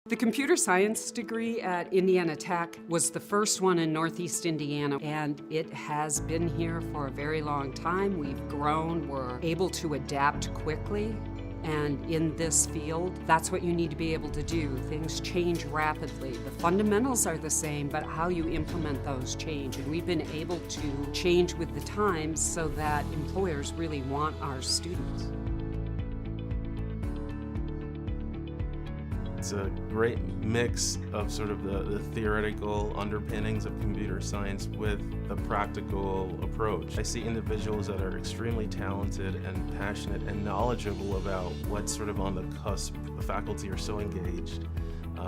The computer science degree at Indiana Tech was the first one in Northeast Indiana, and it has been here for a very long time. We've grown, we're able to adapt quickly, and in this field, that's what you need to be able to do. Things change rapidly. The fundamentals are the same, but how you implement those change, and we've been able to change with the times so that employers really want our students. It's a great mix of sort of the theoretical underpinnings of computer science with the practical approach. I see individuals that are extremely talented and passionate and knowledgeable about what's sort of on the cusp. The faculty are so engaged,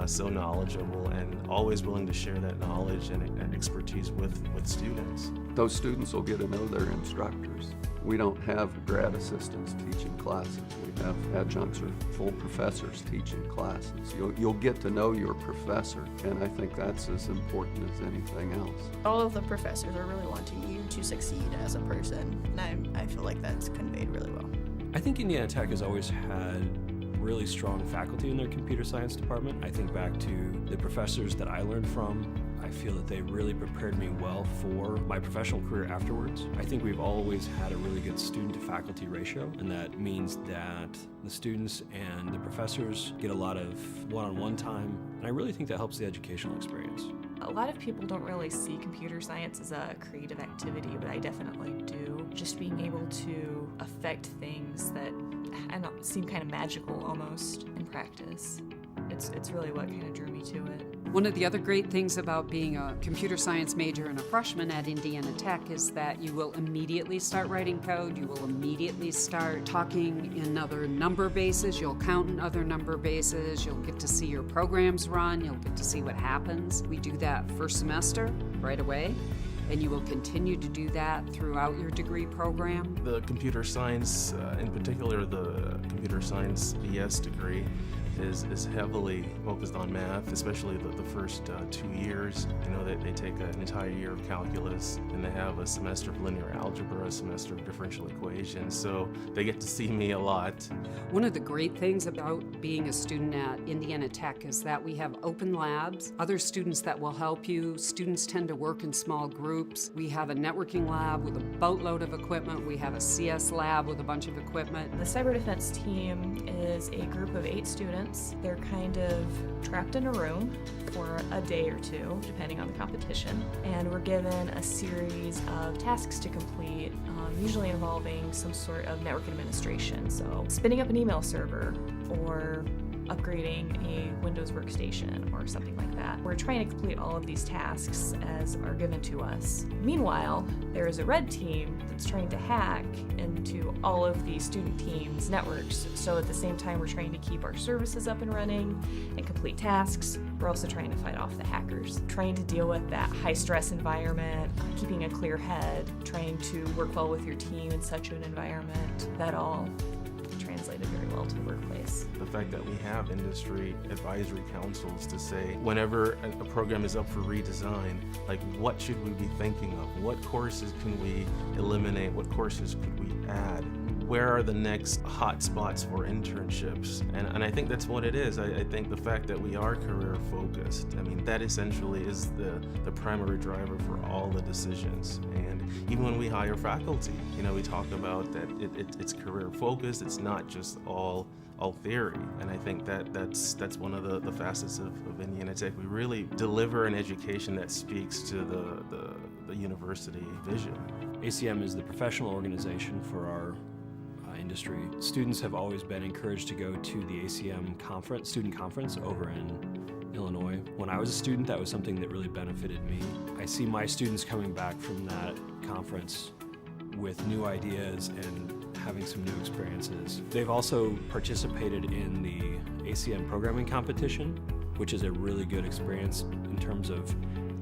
so knowledgeable, and always willing to share that knowledge and expertise with students. Those students will get to know their instructors. We don't have grad assistants teaching classes. We have adjuncts or full professors teaching classes. You'll get to know your professor, and I think that's as important as anything else. All of the professors are really wanting you to succeed as a person, and I feel like that's conveyed really well. I think Indiana Tech has always had really strong faculty in their computer science department. I think back to the professors that I learned from. I feel that they really prepared me well for my professional career afterwards. I think we've always had a really good student to faculty ratio, and that means that the students and the professors get a lot of one-on-one time, and I really think that helps the educational experience. A lot of people don't really see computer science as a creative activity, but I definitely do. Just being able to affect things that seem kind of magical almost in practice. It's really what kind of drew me to it. One of the other great things about being a computer science major and a freshman at Indiana Tech is that you will immediately start writing code, you will immediately start talking in other number bases, you'll count in other number bases, you'll get to see your programs run, you'll get to see what happens. We do that first semester right away, and you will continue to do that throughout your degree program. The computer science, in particular the computer science BS degree, is heavily focused on math, especially the first 2 years. You know, they take an entire year of calculus, and they have a semester of linear algebra, a semester of differential equations, so they get to see me a lot. One of the great things about being a student at Indiana Tech is that we have open labs, other students that will help you. Students tend to work in small groups. We have a networking lab with a boatload of equipment. We have a CS lab with a bunch of equipment. The cyber defense team is a group of 8 students. They're kind of trapped in a room for a day or two, depending on the competition, and we're given a series of tasks to complete, usually involving some sort of network administration. So spinning up an email server or upgrading a Windows workstation or something like that. We're trying to complete all of these tasks as are given to us. Meanwhile, there is a red team that's trying to hack into all of the student teams' networks. So at the same time we're trying to keep our services up and running and complete tasks, we're also trying to fight off the hackers. Trying to deal with that high stress environment, keeping a clear head, trying to work well with your team in such an environment, that all translated very well to the workplace. The fact that we have industry advisory councils to say whenever a program is up for redesign, like what should we be thinking of? What courses can we eliminate? What courses could we add? Where are the next hot spots for internships? And I think that's what it is. I think the fact that we are career focused, I mean, that essentially is the primary driver for all the decisions. And even when we hire faculty, you know, we talk about that it's career focused, it's not just all theory. And I think that's one of the facets of Indiana Tech. We really deliver an education that speaks to the university vision. ACM is the professional organization for our industry. Students have always been encouraged to go to the ACM conference, student conference over in Illinois. When I was a student, that was something that really benefited me. I see my students coming back from that conference with new ideas and having some new experiences. They've also participated in the ACM programming competition, which is a really good experience in terms of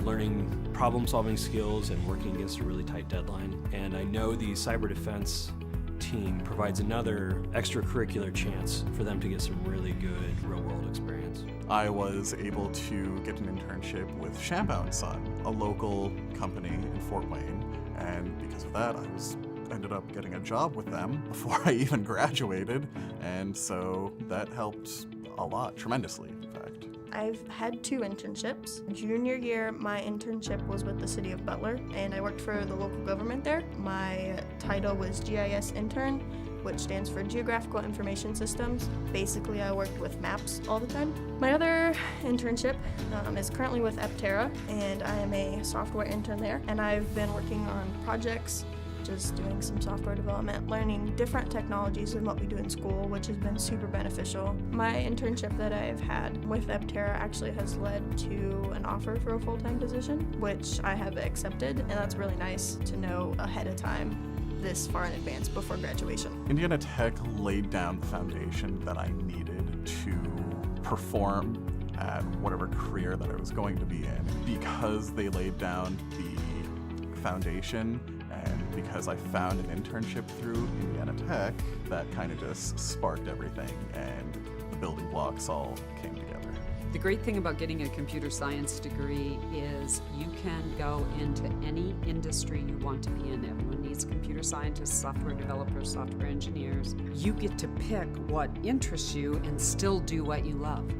learning problem-solving skills and working against a really tight deadline. And I know the cyber defense team provides another extracurricular chance for them to get some really good real-world experience. I was able to get an internship with Shambaugh & Son, a local company in Fort Wayne, and because of that, I ended up getting a job with them before I even graduated, and so that helped a lot, tremendously, in fact. I've had 2 internships. Junior year, my internship was with the city of Butler, and I worked for the local government there. My title was GIS intern, which stands for Geographical Information Systems. Basically, I worked with maps all the time. My other internship is currently with Aptera, and I am a software intern there. And I've been working on projects, just doing some software development, learning different technologies than what we do in school, which has been super beneficial. My internship that I've had with Aptera actually has led to an offer for a full-time position, which I have accepted, and that's really nice to know ahead of time this far in advance before graduation. Indiana Tech laid down the foundation that I needed to perform at whatever career that I was going to be in. Because they laid down the foundation and because I found an internship through Indiana Tech, that kind of just sparked everything and the building blocks all came together. The great thing about getting a computer science degree is you can go into any industry you want to be in. Everyone needs computer scientists, software developers, software engineers. You get to pick what interests you and still do what you love.